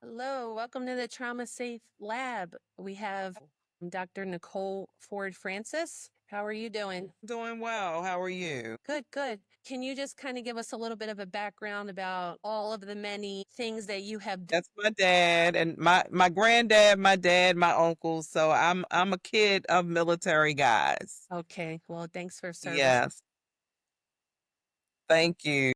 Hello, welcome to the Trauma Safe Lab. We have Dr. Nicole Ford Francis. How are you doing? Doing well. How are you? Good, good. Can you just kind of give us a little bit of a background about all of the many things that you have done? That's my dad and my granddad, my dad, my uncles. So I'm a kid of military guys. Okay, well, thanks for service. Yes. Thank you.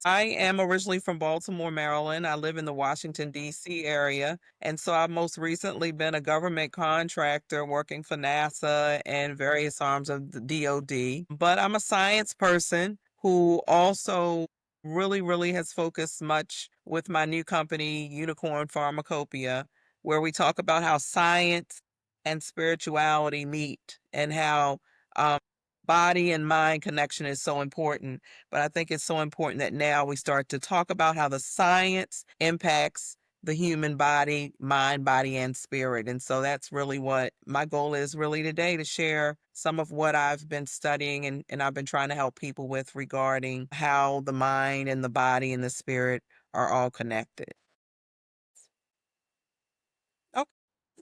I am originally from Baltimore, Maryland. I live in the Washington, D.C. area. And so I've most recently been a government contractor working for NASA and various arms of the DoD. But I'm a science person who also really has focused much with my new company, Unicorn Pharmacopoeia, where we talk about how science and spirituality meet and how um, body and mind connection is so important. But I think it's so important that now we start to talk about how the science impacts the human body, mind, body, and spirit. And so that's really what my goal is really today, to share some of what I've been studying and I've been trying to help people with regarding how the mind and the body and the spirit are all connected.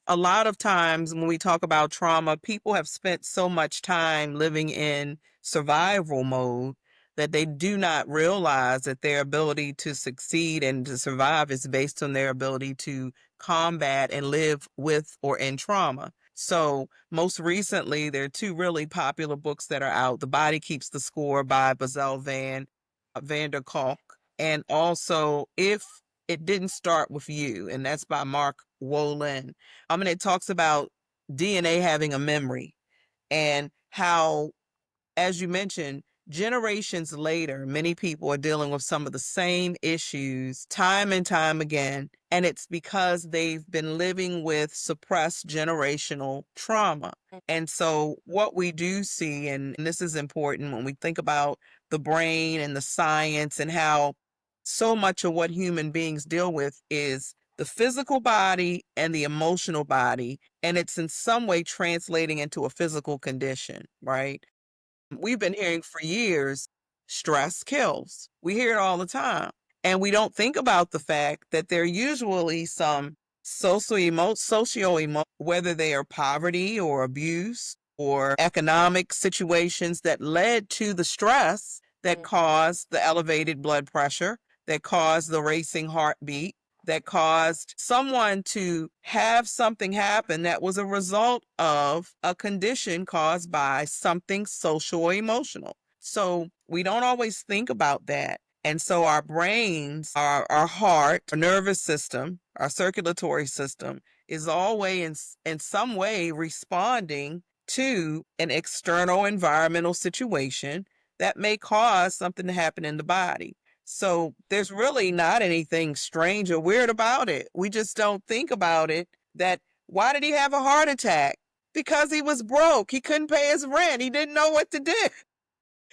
A lot of times when we talk about trauma, people have spent so much time living in survival mode that they do not realize that their ability to succeed and to survive is based on their ability to combat and live with or in trauma. So, most recently, there are two really popular books that are out: The Body Keeps the Score by Bazel van der Kolk, and also If It Didn't Start With You, and that's by Mark Wolin. And it talks about DNA having a memory and how, as you mentioned, generations later, many people are dealing with some of the same issues time and time again. And it's because they've been living with suppressed generational trauma. And so, what we do see, and this is important when we think about the brain and the science and how so much of what human beings deal with is the physical body and the emotional body, and it's in some way translating into a physical condition, right? We've been hearing for years, stress kills. We hear it all the time. And we don't think about the fact that there are usually some socio-emo, whether they are poverty or abuse or economic situations that led to the stress that caused the elevated blood pressure, that caused the racing heartbeat, that caused someone to have something happen that was a result of a condition caused by something social or emotional. So we don't always think about that. And so our brains, our heart, our nervous system, our circulatory system is always in some way responding to an external environmental situation that may cause something to happen in the body. So there's really not anything strange or weird about it. We just don't think about it. That why did he have a heart attack? Because he was broke. He couldn't pay his rent. He didn't know what to do.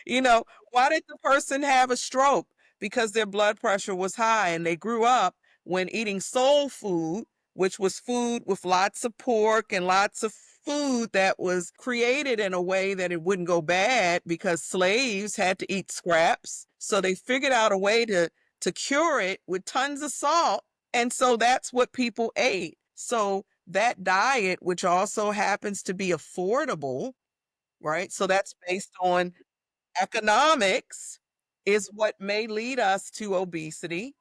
You know, why did the person have a stroke? Because their blood pressure was high and they grew up when eating soul food, which was food with lots of pork and lots of food that was created in a way that it wouldn't go bad because slaves had to eat scraps. So they figured out a way to cure it with tons of salt. And so that's what people ate. So that diet, which also happens to be affordable, right? So that's based on economics, is what may lead us to obesity.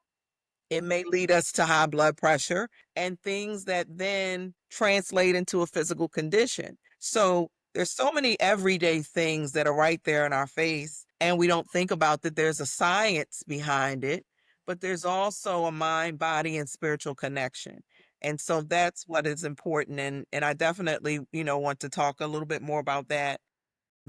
It may lead us to high blood pressure and things that then translate into a physical condition. So there's so many everyday things that are right there in our face, and we don't think about that there's a science behind it, but there's also a mind, body, and spiritual connection. And so that's what is important. And I definitely, want to talk a little bit more about that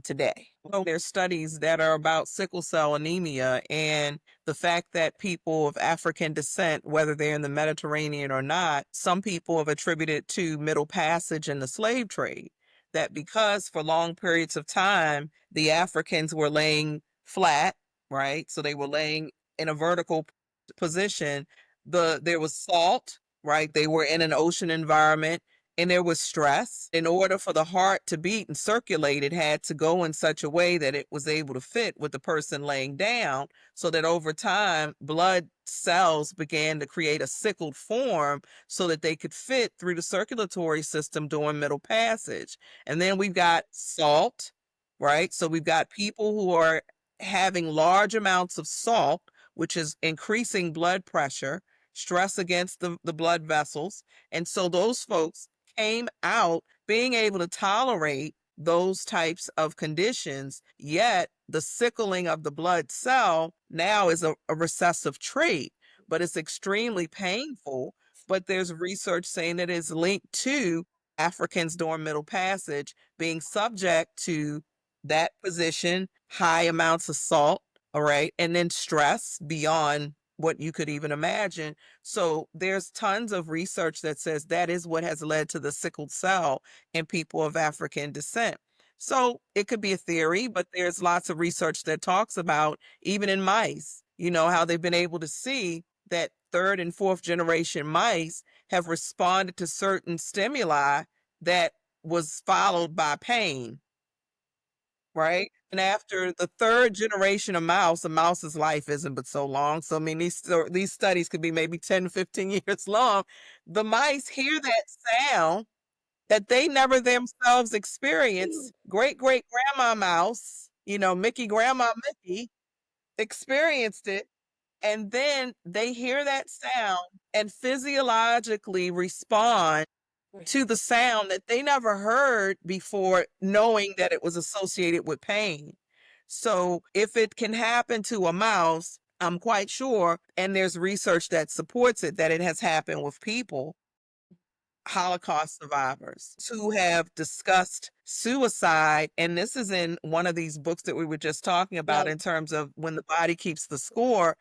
today. So there's studies that are about sickle cell anemia and the fact that people of African descent, whether they're in the Mediterranean or not, some people have attributed to Middle Passage and the slave trade. That because for long periods of time, the Africans were laying flat, right? So they were laying in a vertical position. There was salt, right? They were in an ocean environment and there was stress. In order for the heart to beat and circulate, it had to go in such a way that it was able to fit with the person laying down, so that over time, blood cells began to create a sickled form so that they could fit through the circulatory system during middle passage. And then we've got salt, right? So we've got people who are having large amounts of salt, which is increasing blood pressure, stress against the blood vessels. And so those folks came out being able to tolerate those types of conditions, yet the sickling of the blood cell now is a recessive trait, but it's extremely painful. But there's research saying that it's linked to Africans during middle passage being subject to that position, high amounts of salt, all right, and then stress beyond what you could even imagine. So there's tons of research that says that is what has led to the sickled cell in people of African descent. So it could be a theory, but there's lots of research that talks about, even in mice, how they've been able to see that third and fourth generation mice have responded to certain stimuli that was followed by pain, right? And after the third generation of mouse, a mouse's life isn't but so long. So, I mean, these studies could be maybe 10, 15 years long. The mice hear that sound that they never themselves experienced. Great great grandma mouse, Mickey grandma Mickey experienced it. And then they hear that sound and physiologically respond to the sound that they never heard before, knowing that it was associated with pain. So if it can happen to a mouse, I'm quite sure, and there's research that supports it, that it has happened with people, Holocaust survivors who have discussed suicide. And this is in one of these books that we were just talking about, Right. in terms of When the Body Keeps the Score,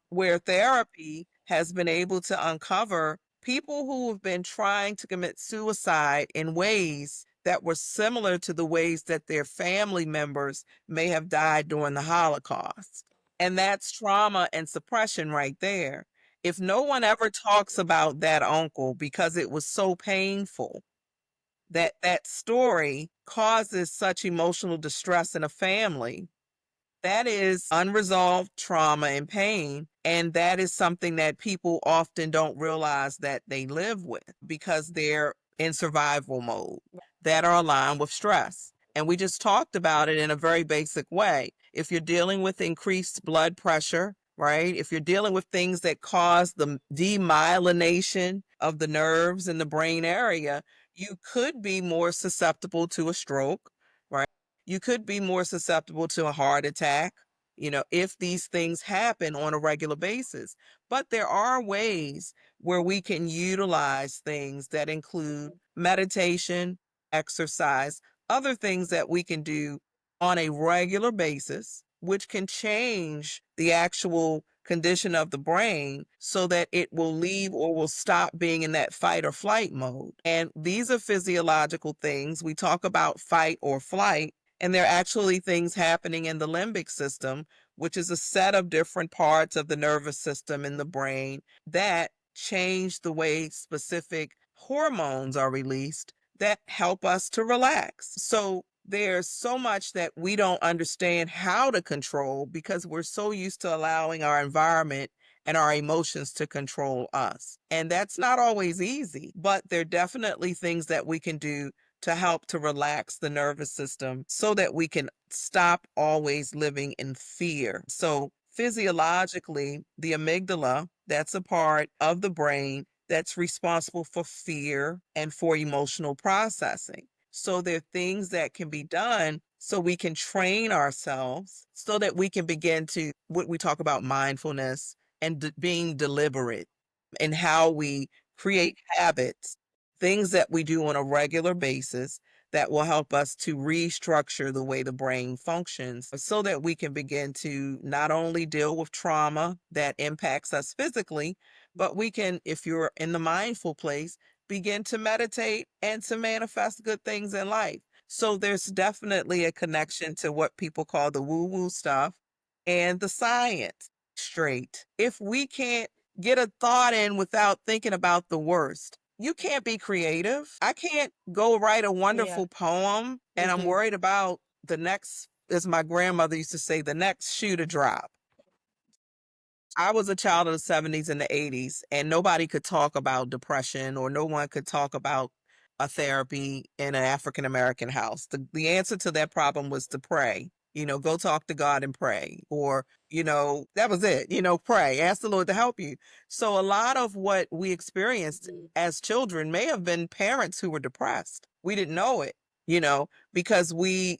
where therapy has been able to uncover people who have been trying to commit suicide in ways that were similar to the ways that their family members may have died during the Holocaust. And that's trauma and suppression right there. If no one ever talks about that uncle because it was so painful, that story causes such emotional distress in a family, that is unresolved trauma and pain. And that is something that people often don't realize that they live with, because they're in survival mode, that are aligned with stress. And we just talked about it in a very basic way. If you're dealing with increased blood pressure, right? If you're dealing with things that cause the demyelination of the nerves in the brain area, you could be more susceptible to a stroke, right? You could be more susceptible to a heart attack, if these things happen on a regular basis. But there are ways where we can utilize things that include meditation, exercise, other things that we can do on a regular basis, which can change the actual condition of the brain so that it will leave or will stop being in that fight or flight mode. And these are physiological things. We talk about fight or flight, and there are actually things happening in the limbic system, which is a set of different parts of the nervous system in the brain that change the way specific hormones are released that help us to relax. So there's so much that we don't understand how to control, because we're so used to allowing our environment and our emotions to control us. And that's not always easy, but there are definitely things that we can do to help to relax the nervous system so that we can stop always living in fear. So physiologically, the amygdala, that's a part of the brain that's responsible for fear and for emotional processing. So there are things that can be done so we can train ourselves so that we can begin to, what we talk about, mindfulness and being deliberate in how we create habits, things that we do on a regular basis that will help us to restructure the way the brain functions so that we can begin to not only deal with trauma that impacts us physically, but we can, if you're in the mindful place, begin to meditate and to manifest good things in life. So there's definitely a connection to what people call the woo woo stuff and the science straight. If we can't get a thought in without thinking about the worst, you can't be creative. I can't go write a Yeah. wonderful poem and I'm Mhm. worried about the next, as my grandmother used to say, the next shoe to drop. I was a child of the 70s and the 80s, and nobody could talk about depression or no one could talk about a therapy in an African American house. The answer to that problem was to pray. Go talk to God and pray. Or, that was it. Pray. Ask the Lord to help you. So a lot of what we experienced Mhm. as children may have been parents who were depressed. We didn't know it, you know, because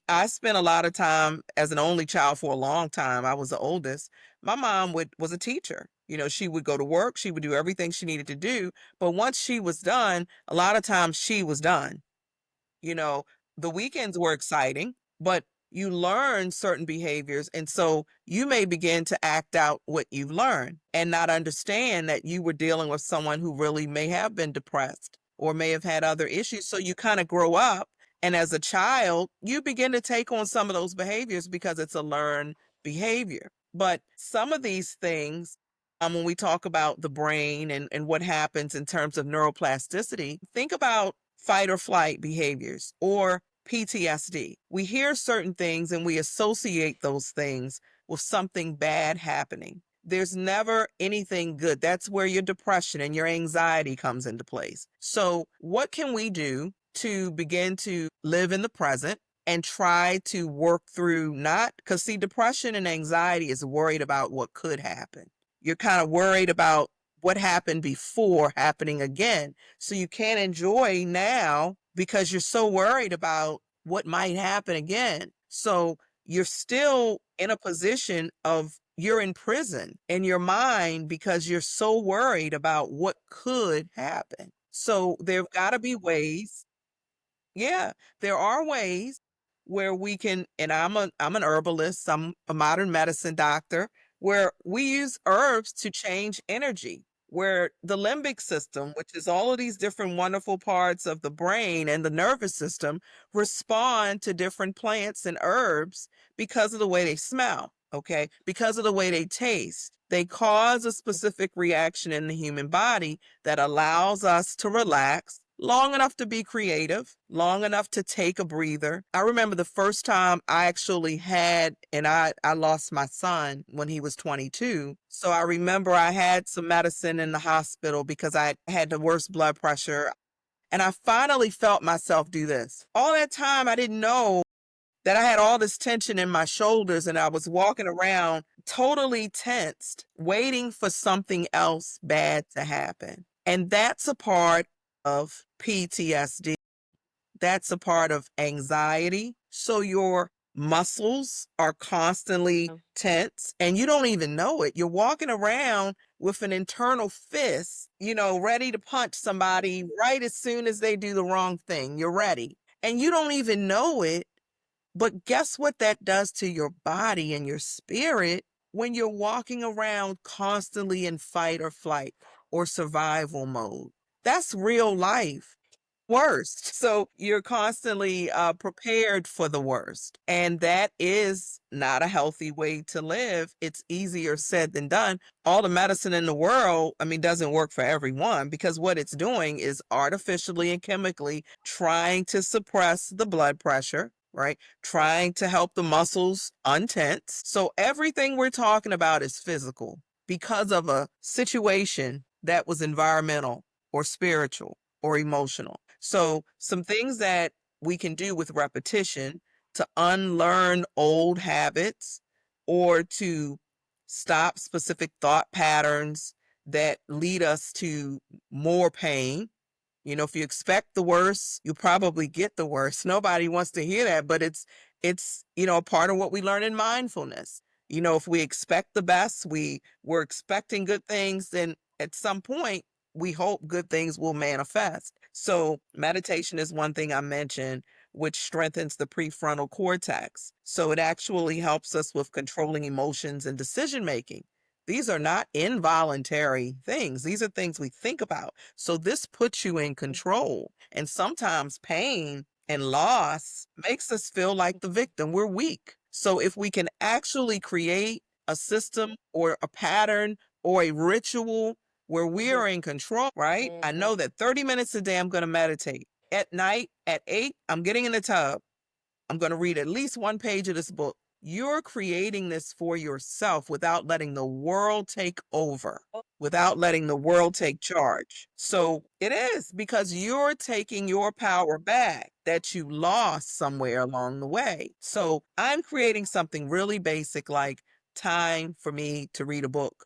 I spent a lot of time as an only child for a long time. I was the oldest. My mom was a teacher. She would go to work, she would do everything she needed to do, but once she was done, a lot of times she was done. You know, the weekends were exciting, but you learn certain behaviors. And so you may begin to act out what you've learned and not understand that you were dealing with someone who really may have been depressed or may have had other issues. So you kind of grow up. And as a child, you begin to take on some of those behaviors because it's a learned behavior. But some of these things, when we talk about the brain and what happens in terms of neuroplasticity, think about fight or flight behaviors or PTSD. We hear certain things and we associate those things with something bad happening. There's never anything good. That's where your depression and your anxiety comes into place. So, what can we do to begin to live in the present and try to work through not because see, depression and anxiety is worried about what could happen. You're kind of worried about what happened before happening again. So you can't enjoy now because you're so worried about what might happen again. So you're still in a position of you're in prison in your mind because you're so worried about what could happen. So there've got to be ways, yeah, there are ways where we can, and I'm an herbalist, I'm a modern medicine doctor, where we use herbs to change energy, where the limbic system, which is all of these different wonderful parts of the brain and the nervous system, respond to different plants and herbs because of the way they smell, okay? Because of the way they taste. They cause a specific reaction in the human body that allows us to relax long enough to be creative, long enough to take a breather. I remember the first time I actually had, and I lost my son when he was 22. So I remember I had some medicine in the hospital because I had the worst blood pressure. And I finally felt myself do this. All that time, I didn't know that I had all this tension in my shoulders and I was walking around totally tensed, waiting for something else bad to happen. And that's a part of PTSD. That's a part of anxiety. So your muscles are constantly Oh. tense and you don't even know it. You're walking around with an internal fist, ready to punch somebody right as soon as they do the wrong thing. You're ready. And you don't even know it, but guess what that does to your body and your spirit when you're walking around constantly in fight or flight or survival mode? That's real life. Worst. So you're constantly prepared for the worst. And that is not a healthy way to live. It's easier said than done. All the medicine in the world, doesn't work for everyone because what it's doing is artificially and chemically trying to suppress the blood pressure, right? Trying to help the muscles untense. So everything we're talking about is physical because of a situation that was environmental or spiritual or emotional. So, some things that we can do with repetition to unlearn old habits or to stop specific thought patterns that lead us to more pain. If you expect the worst, you probably get the worst. Nobody wants to hear that, but it's a part of what we learn in mindfulness. If we expect the best, we're expecting good things, then at some point we hope good things will manifest. So meditation is one thing I mentioned, which strengthens the prefrontal cortex. So it actually helps us with controlling emotions and decision making. These are not involuntary things. These are things we think about. So this puts you in control. And sometimes pain and loss makes us feel like the victim. We're weak. So if we can actually create a system or a pattern or a ritual where we are in control, right? I know that 30 minutes a day I'm going to meditate. At night at 8, I'm getting in the tub. I'm going to read at least one page of this book. You're creating this for yourself without letting the world take over, without letting the world take charge. So it is because you're taking your power back that you lost somewhere along the way. So I'm creating something really basic like time for me to read a book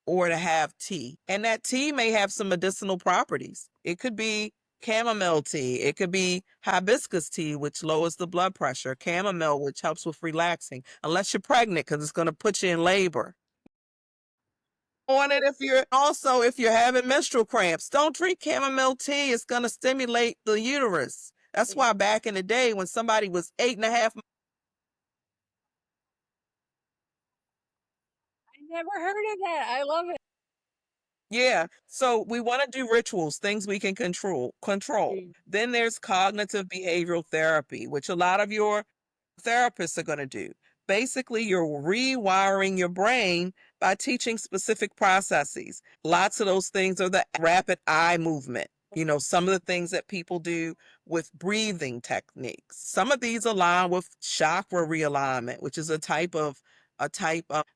or to have tea. And that tea may have some medicinal properties. It could be chamomile tea. It could be hibiscus tea, which lowers the blood pressure. Chamomile, which helps with relaxing, unless you're pregnant, because it's going to put you in labor. On it if you're having menstrual cramps, don't drink chamomile tea. It's going to stimulate the uterus. That's why back in the day when somebody was 8.5. I never heard of that. I love it. Yeah. So we want to do rituals, things we can control. Then there's cognitive behavioral therapy, which a lot of your therapists are going to do. Basically, you're rewiring your brain by teaching specific processes. Lots of those things are the rapid eye movement. Some of the things that people do with breathing techniques. Some of these align with chakra realignment, which is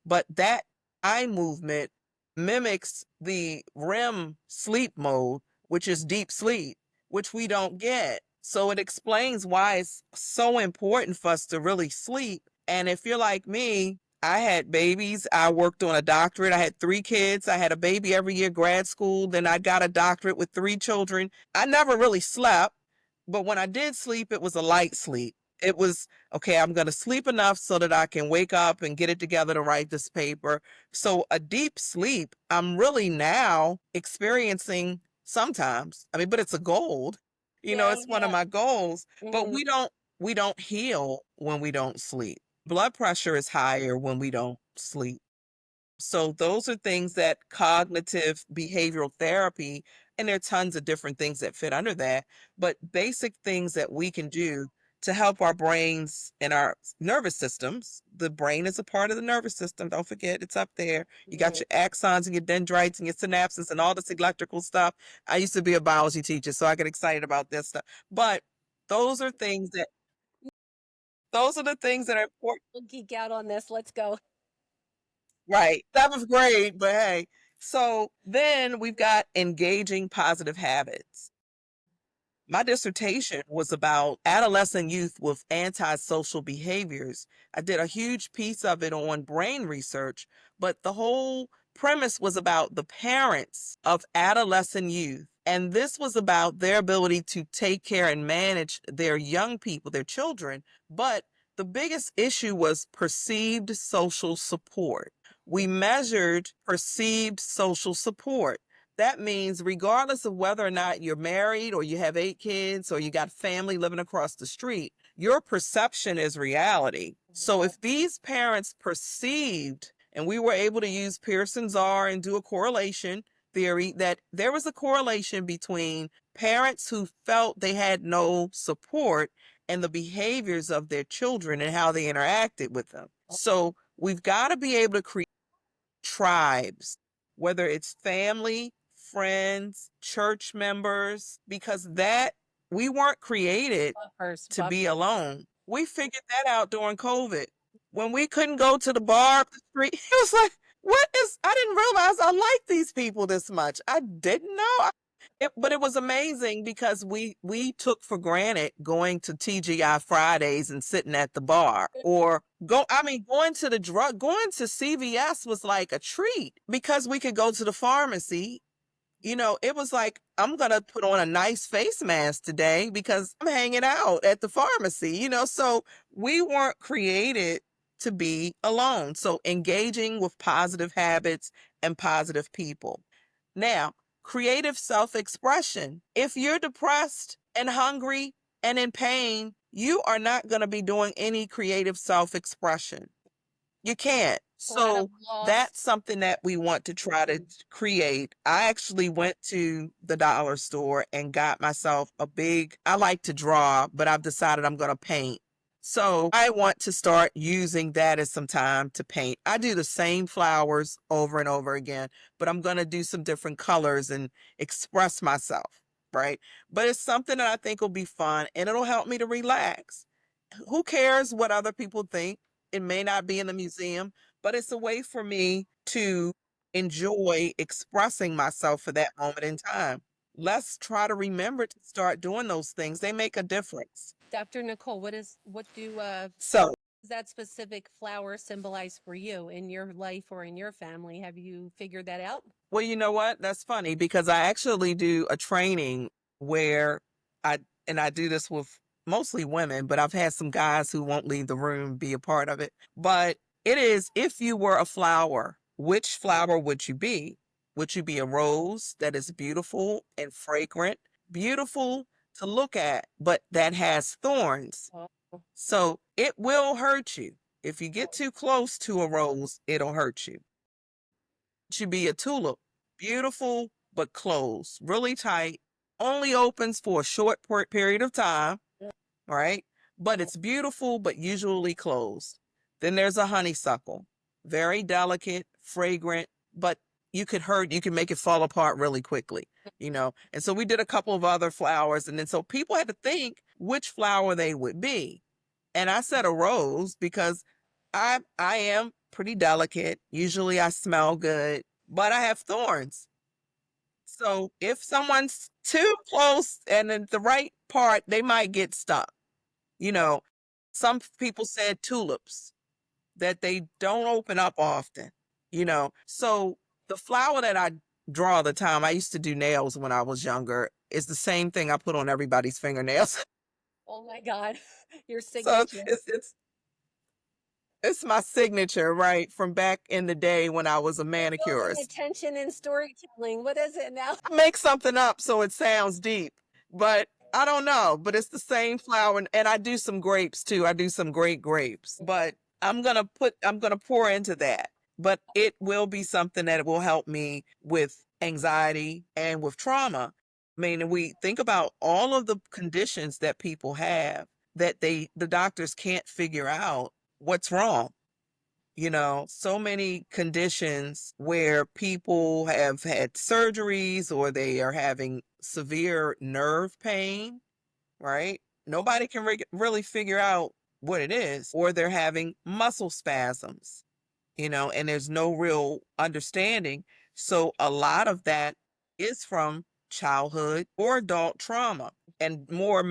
but that eye movement mimics the REM sleep mode, which is deep sleep, which we don't get. So it explains why it's so important for us to really sleep. And if you're like me, I had babies. I worked on a doctorate. I had 3 kids. I had a baby every year, grad school. Then I got a doctorate with 3 children. I never really slept, but when I did sleep, it was a light sleep. It was, okay, I'm going to sleep enough so that I can wake up and get it together to write this paper. So a deep sleep, I'm really now experiencing sometimes. I mean, but it's a goal. It's one of my goals, but we don't heal when we don't sleep. Blood pressure is higher when we don't sleep. So those are things that cognitive behavioral therapy, and there are tons of different things that fit under that, but basic things that we can do to help our brains and our nervous systems. The brain is a part of the nervous system. Don't forget, it's up there. You got your axons and your dendrites and your synapses and all this electrical stuff. I used to be a biology teacher, so I get excited about this stuff. But those are things that those are the things that are important. We'll geek out on this. Let's go. Right. 7th grade, but hey. So then we've got engaging positive habits. My dissertation was about adolescent youth with antisocial behaviors. I did a huge piece of it on brain research, but the whole premise was about the parents of adolescent youth. And this was about their ability to take care and manage their young people, their children. But the biggest issue was perceived social support. We measured perceived social support. That means regardless of whether or not you're married or you have 8 kids or you got family living across the street, your perception is reality. So if these parents perceived, and we were able to use Pearson's R and do a correlation theory, that there was a correlation between parents who felt they had no support and the behaviors of their children and how they interacted with them. So we've got to be able to create tribes, whether it's family, friends, church members, because that we weren't created to be alone. We figured that out during COVID. When we couldn't go to the bar up the street, it was like, I didn't realize I liked these people this much. I didn't know. But it was amazing because we took for granted going to TGI Fridays and sitting at the bar or going to CVS was like a treat because we could go to the pharmacy. It was like, I'm going to put on a nice face mask today because I'm hanging out at the pharmacy, so we weren't created to be alone. So engaging with positive habits and positive people. Now, creative self-expression. If you're depressed and hungry and in pain, you are not going to be doing any creative self-expression. You can't. So that's something that we want to try to create. I actually went to the dollar store and got myself I like to draw, but I've decided I'm going to paint. So I want to start using that as some time to paint. I do the same flowers over and over again, but I'm going to do some different colors and express myself, right? But it's something that I think will be fun and it'll help me to relax. Who cares what other people think? It may not be in the museum, but it's a way for me to enjoy expressing myself for that moment in time. Let's try to remember to start doing those things. They make a difference. Dr. Nicole, what do So, does that specific flower symbolize for you in your life or in your family? Have you figured that out? well, you know what? That's funny because I actually do a training where I, and I do this with mostly women, but I've had some guys who won't leave the room be a part of it. But it is, if you were a flower, which flower would you be? Would you be a rose that is beautiful and fragrant, beautiful to look at, but that has thorns? Oh, So it will hurt you. If you get too close to a rose, it'll hurt you. It should be a tulip, beautiful but closed, really tight, only opens for a short period of time, right? But it's beautiful but usually closed. Then there's a honeysuckle, very delicate, fragrant, but you can make it fall apart really quickly, you know? And so we did a couple of other flowers. And then so people had to think which flower they would be. And I said a rose because I am pretty delicate. Usually I smell good, but I have thorns. So if someone's too close and in the right part, they might get stuck. You know, some people said tulips that they don't open up often, you know. So the flower that I draw all the time, I used to do nails when I was younger, is the same thing I put on everybody's fingernails. oh my God, your So signature. it's my signature, right, from back in the day when I was a Building manicurist. attention and storytelling. What is it now? I make something up so it sounds deep, but I don't know. But it's the same flower, and I do some grapes too. I do some great grapes, but I'm gonna pour into that. But it will be something that will help me with anxiety and with trauma. I mean, we think about all of the conditions that people have that the doctors can't figure out what's wrong. You know, so many conditions where people have had surgeries or they are having severe nerve pain, right? Nobody can really figure out what it is, or they're having muscle spasms, you know, and there's no real understanding. So a lot of that is from childhood or adult trauma. And more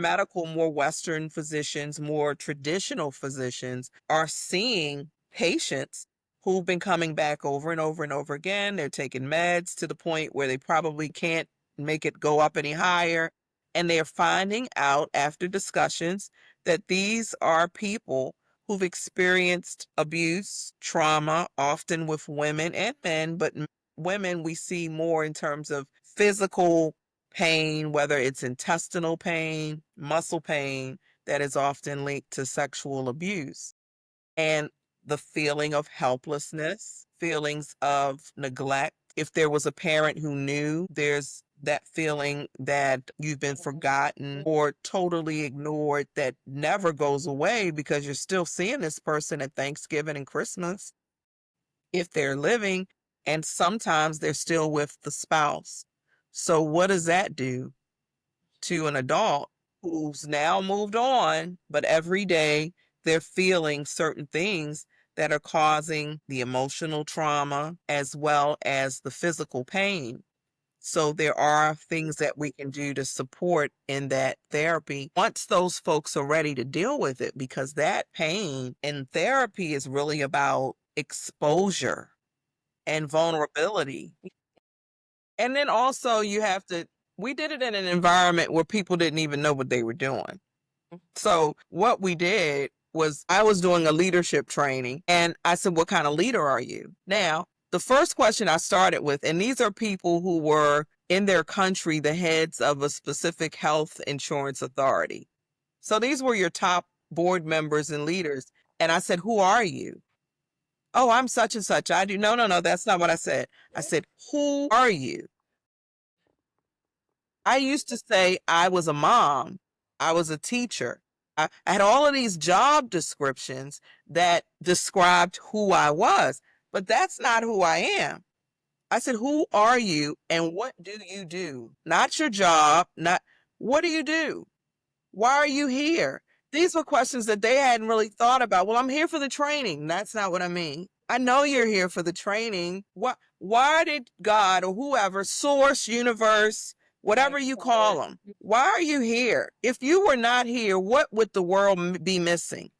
Western physicians, more traditional physicians are seeing patients who've been coming back over and over and over again. They're taking meds to the point where they probably can't make it go up any higher. And they're finding out after discussions that these are people who've experienced abuse, trauma, often with women and men, but women we see more in terms of physical pain, whether it's intestinal pain, muscle pain, that is often linked to sexual abuse. And the feeling of helplessness, feelings of neglect. If there was a parent who knew, there's that feeling that you've been forgotten or totally ignored that never goes away because you're still seeing this person at Thanksgiving and Christmas if they're living, and sometimes they're still with the spouse. So, what does that do to an adult who's now moved on, but every day they're feeling certain things that are causing the emotional trauma as well as the physical pain? So there are things that we can do to support in that therapy once those folks are ready to deal with it, because that pain in therapy is really about exposure and vulnerability. And then also we did it in an environment where people didn't even know what they were doing. So what we did was I was doing a leadership training and I said, what kind of leader are you? Now, the first question I started with, and these are people who were in their country, the heads of a specific health insurance authority. So these were your top board members and leaders. And I said, who are you? Oh, I'm such and such. I do. No, no, no. That's not what I said. I said, who are you? I used to say I was a mom. I was a teacher. I had all of these job descriptions that described who I was, but that's not who I am. I said, who are you and what do you do? Not your job, not what do you do? Why are you here? These were questions that they hadn't really thought about. Well, I'm here for the training. That's not what I mean. I know you're here for the training. Why did God or whoever, source, universe, whatever you call them, why are you here? If you were not here, what would the world be missing?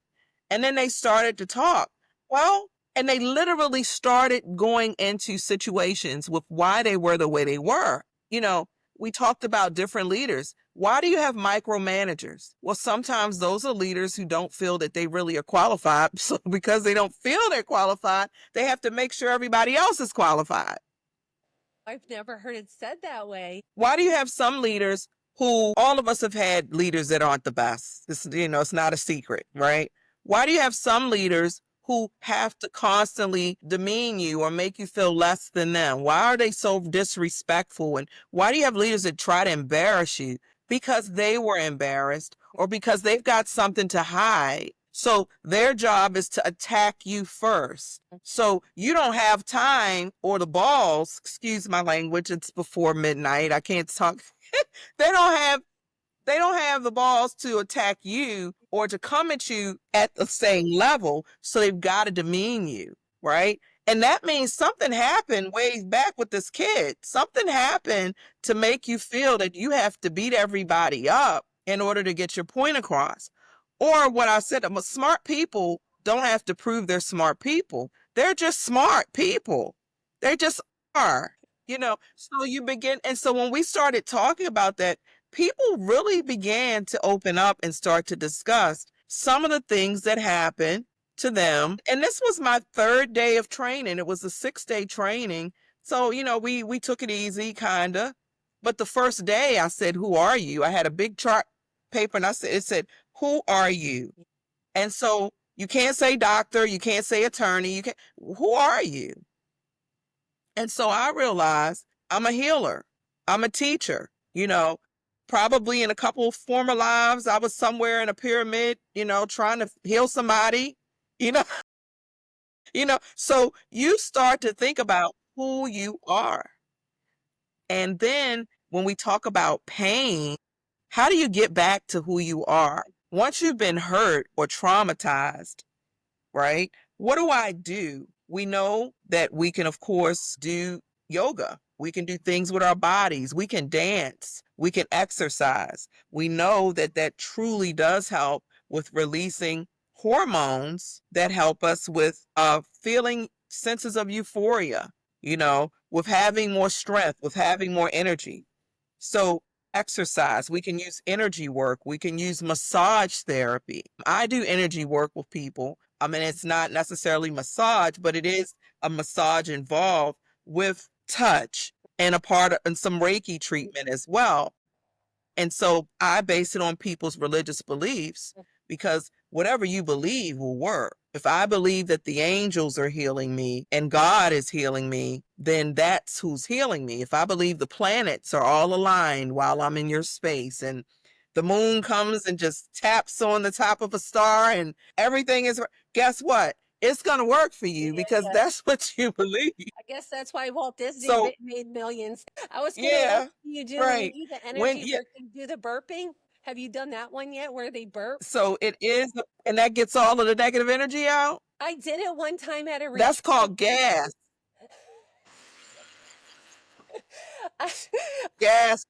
And then they started to talk. Well, and they literally started going into situations with why they were the way they were. You know, we talked about different leaders. Why do you have micromanagers? Well, sometimes those are leaders who don't feel that they really are qualified. So because they don't feel they're qualified, they have to make sure everybody else is qualified. I've never heard it said that way. Why do you have some leaders who, all of us have had leaders that aren't the best? It's not a secret, right? Why do you have some leaders who have to constantly demean you or make you feel less than them? Why are they so disrespectful? And why do you have leaders that try to embarrass you? Because they were embarrassed or because they've got something to hide. So their job is to attack you first. So you don't have time or the balls, excuse my language, it's before midnight. I can't talk. they don't have they don't have the balls to attack you or to come at you at the same level. So they've got to demean you, right? And that means something happened way back with this kid. Something happened to make you feel that you have to beat everybody up in order to get your point across. Or what I said, smart people don't have to prove they're smart people. They're just smart people. They just are, So you begin. And so when we started talking about that, people really began to open up and start to discuss some of the things that happened to them. And this was my third day of training. It was a 6-day training. So, we took it easy, kind of. But the first day I said, who are you? I had a big chart paper and it said, who are you? And so you can't say doctor, you can't say attorney, who are you? And so I realized I'm a healer. I'm a teacher, probably in a couple of former lives, I was somewhere in a pyramid, trying to heal somebody, you know, so you start to think about who you are. And then when we talk about pain, how do you get back to who you are? Once you've been hurt or traumatized, right? What do I do? We know that we can, of course, do yoga. We can do things with our bodies. We can dance. We can exercise. We know that that truly does help with releasing hormones that help us with feeling senses of euphoria, with having more strength, with having more energy. So exercise, we can use energy work. We can use massage therapy. I do energy work with people. I mean, it's not necessarily massage, but it is a massage involved with touch and and some Reiki treatment as well. And so I base it on people's religious beliefs because whatever you believe will work. If I believe that the angels are healing me and God is healing me, then that's who's healing me. If I believe the planets are all aligned while I'm in your space and the moon comes and just taps on the top of a star and everything is, guess what? It's going to work for you because that's what you believe. I guess that's why Walt Disney So, made millions. I was going to yeah, ask you, do when you right. do the When, energy yeah, work, you do the burping? Have you done that one yet where they burp? so it is, and that gets all of the negative energy out. I did it one time at a retreat. That's called gas. Gas.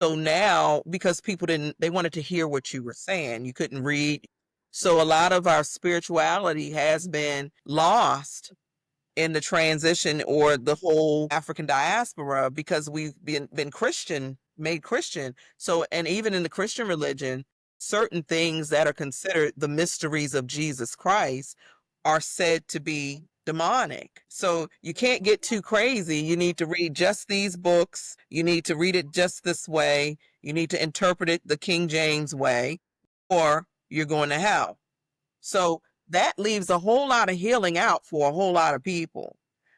So now, because people they wanted to hear what you were saying, you couldn't read. So a lot of our spirituality has been lost in the transition or the whole African diaspora because we've been Christian, made Christian. So, and even in the Christian religion, certain things that are considered the mysteries of Jesus Christ are said to be demonic. So you can't get too crazy. You need to read just these books. You need to read it just this way. You need to interpret it the King James way, or you're going to hell. So that leaves a whole lot of healing out for a whole lot of people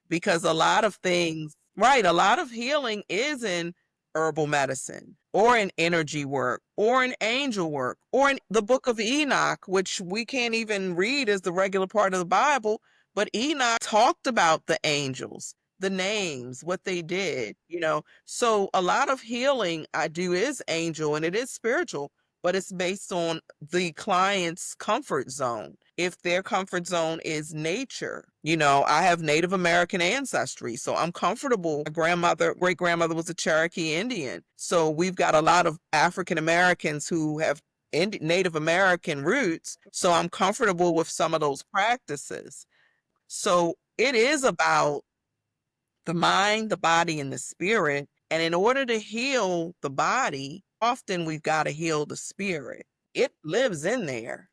because a lot of things, right? A lot of healing is in herbal medicine or in energy work, or in angel work, or in the book of Enoch, which we can't even read as the regular part of the Bible, but Enoch talked about the angels, the names, what they did, you know. So a lot of healing I do is angel and it is spiritual, but it's based on the client's comfort zone. If their comfort zone is nature, you know, I have Native American ancestry, so I'm comfortable. My grandmother, great grandmother was a Cherokee Indian. So we've got a lot of African Americans who have Native American roots. So I'm comfortable with some of those practices. So it is about the mind, the body, and the spirit. And in order to heal the body, often we've got to heal the spirit. It lives in there,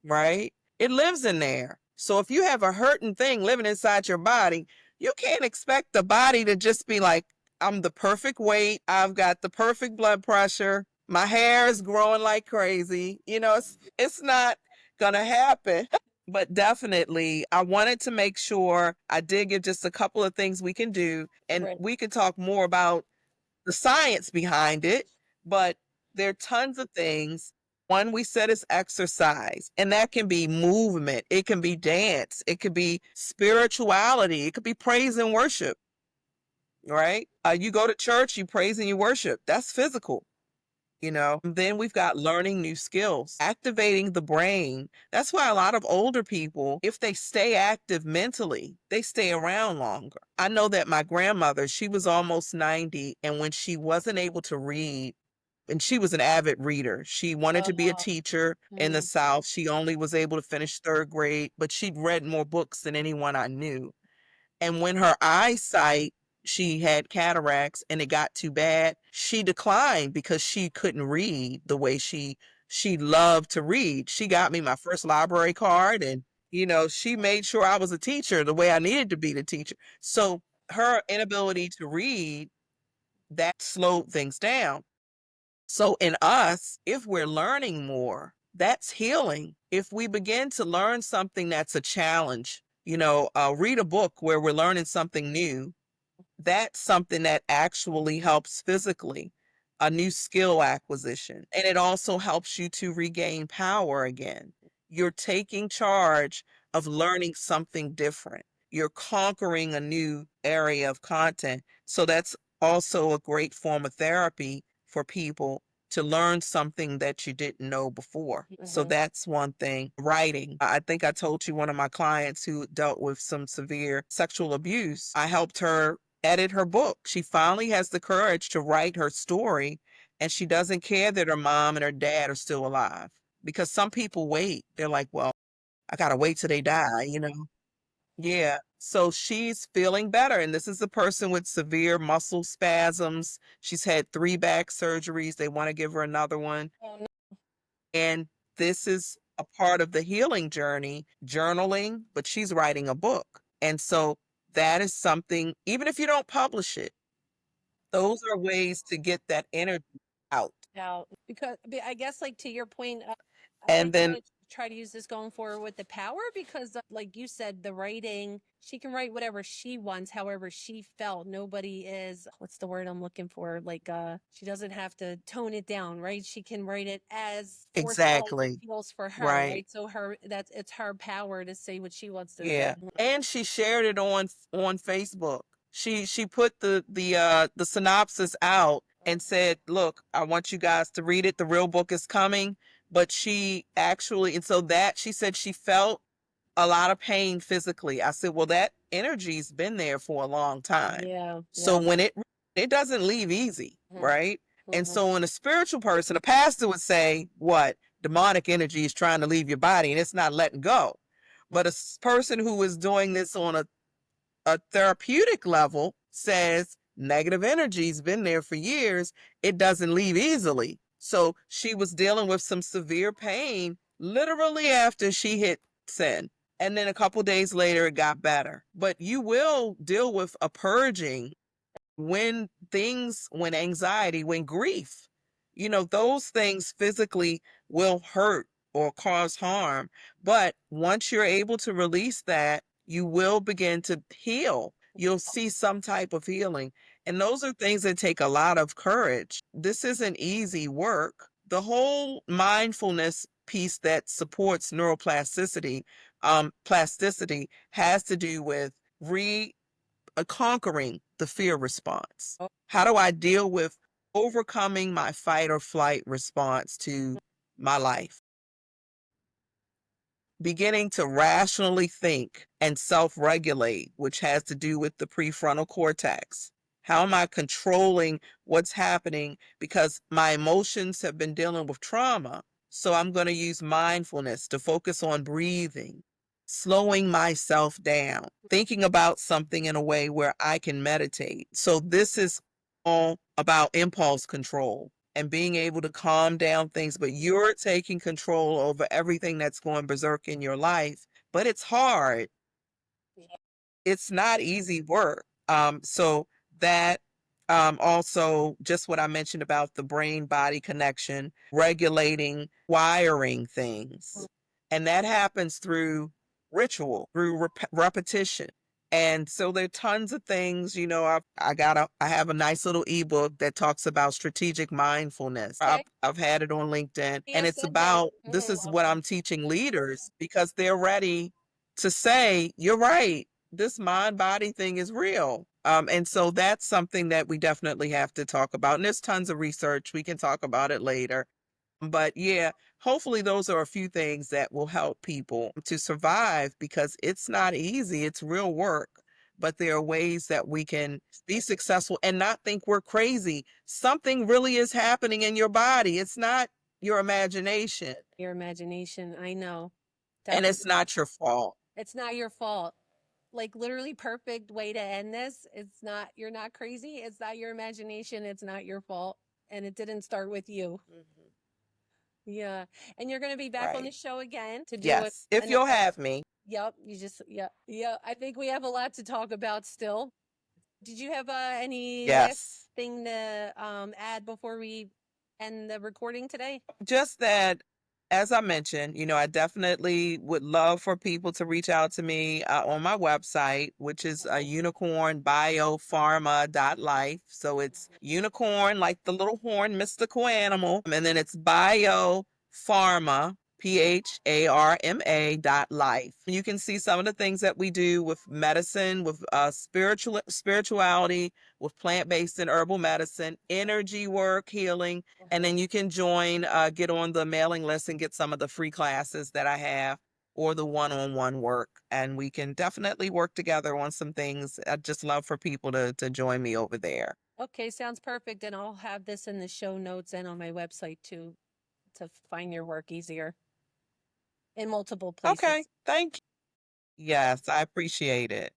right? It lives in there. So if you have a hurting thing living inside your body, you can't expect the body to just be like, I'm the perfect weight. I've got the perfect blood pressure. My hair is growing like crazy. You know, it's not going to happen. But definitely, I wanted to make sure I did give just a couple of things we can do. And Right. we can talk more about the science behind it, but there are tons of things. One we said is exercise, and that can be movement, it can be dance, it could be spirituality, it could be praise and worship, right? You go to church, you praise and you worship. That's physical. You know, then we've got learning new skills, activating the brain. That's why a lot of older people, if they stay active mentally, they stay around longer. I know that my grandmother, she was almost 90, and when she wasn't able to read, and she was an avid reader, she wanted to be a teacher in the South. She only was able to finish third grade, but she'd read more books than anyone I knew. And when her eyesight, she had cataracts and it got too bad, she declined because she couldn't read the way she loved to read. She got me my first library card, and you know, she made sure I was a teacher the way I needed to be the teacher. So her inability to read, that slowed things down. So in us, if we're learning more, that's healing. If we begin to learn something that's a challenge, you know, read a book where we're learning something new, that's something that actually helps physically, a new skill acquisition. And it also helps you to regain power again. You're taking charge of learning something different. You're conquering a new area of content. So that's also a great form of therapy for people to learn something that you didn't know before. So that's one thing. Writing. I think I told you one of my clients who dealt with some severe sexual abuse, I helped her edit her book. She finally has the courage to write her story, and she doesn't care that her mom and her dad are still alive, because some people wait. They're like, well, I got to wait till they die, you know? Yeah. So she's feeling better. And this is a person with severe muscle spasms. She's had 3 back surgeries. They want to give her another one. And this is a part of the healing journey, journaling, but she's writing a book. And so that is something, even if you don't publish it, those are ways to get that energy out. Out because I guess, like, to your point, And then try to use this going forward with the power, because like you said, the writing, she can write whatever she wants, however she felt. Nobody is, what's the word I'm looking for, like she doesn't have to tone it down, right? She can write it as forceful as it exactly, feels for her, right. right? So it's her power to say what she wants to Yeah. say. And she shared it on Facebook. She put the synopsis out and said, "Look, I want you guys to read it. The real book is coming." But she actually, and so that she said she felt a lot of pain physically. I said, "Well, that energy's been there for a long time." Yeah. So when it doesn't leave easy, right? And so when a spiritual person, a pastor would say, "What? Demonic energy is trying to leave your body and it's not letting go." But a person who is doing this on a therapeutic level says negative energy's been there for years. It doesn't leave easily. So she was dealing with some severe pain literally after she hit sin. And then a couple days later, it got better. But you will deal with a purging when anxiety, when grief, you know, those things physically will hurt or cause harm. But once you're able to release that, you will begin to heal. You'll see some type of healing. And those are things that take a lot of courage. This isn't easy work. The whole mindfulness piece that supports neuroplasticity, plasticity has to do with conquering the fear response. Oh, How do I deal with overcoming my fight or flight response to my life? Beginning to rationally think and self regulate, which has to do with the prefrontal cortex. How am I controlling what's happening? Because my emotions have been dealing with trauma. So I'm going to use mindfulness to focus on breathing, slowing myself down, thinking about something in a way where I can meditate. So this is all about impulse control and being able to calm down things, but you're taking control over everything that's going berserk in your life. But it's hard. It's not easy work. So that also just what I mentioned about the brain body connection, regulating, wiring things. And that happens through ritual, through repetition. And so there are tons of things, I have a nice little ebook that talks about strategic mindfulness. okay. I've had it on LinkedIn, and Yeah, it's send that. about, this is what I'm teaching leaders because they're ready to say, you're right, this mind body thing is real. And so that's something that we definitely have to talk about. And there's tons of research. We can talk about it later. But yeah, hopefully those are a few things that will help people to survive because it's not easy. It's real work. But there are ways that we can be successful and not think we're crazy. Something really is happening in your body. It's not your imagination. Your imagination. I know. And Definitely. it's not your fault. It's not your fault. Like literally perfect way to end this. It's not, you're not crazy. It's not your imagination. It's not your fault. And it didn't start with you. Mhm. Yeah. And you're going to be back on the Right. show again to do Yes. If you'll another. have me. Yep. You just, yeah. Yeah. I think we have a lot to talk about still. Did you have any last Yes. thing to add before we end the recording today? Just that, as I mentioned, I definitely would love for people to reach out to me on my website, which is unicorn biopharma.life. So it's unicorn, like the little horn, mystical animal. And then it's biopharma, PHARMA.life. You can see some of the things that we do with medicine, with spirituality, with plant-based and herbal medicine, energy work, healing, and then you can get on the mailing list and get some of the free classes that I have or the one-on-one work. And we can definitely work together on some things. I'd just love for people to join me over there. Okay, sounds perfect. And I'll have this in the show notes and on my website too to find your work easier in multiple Okay, places. thank you. Yes, I appreciate it.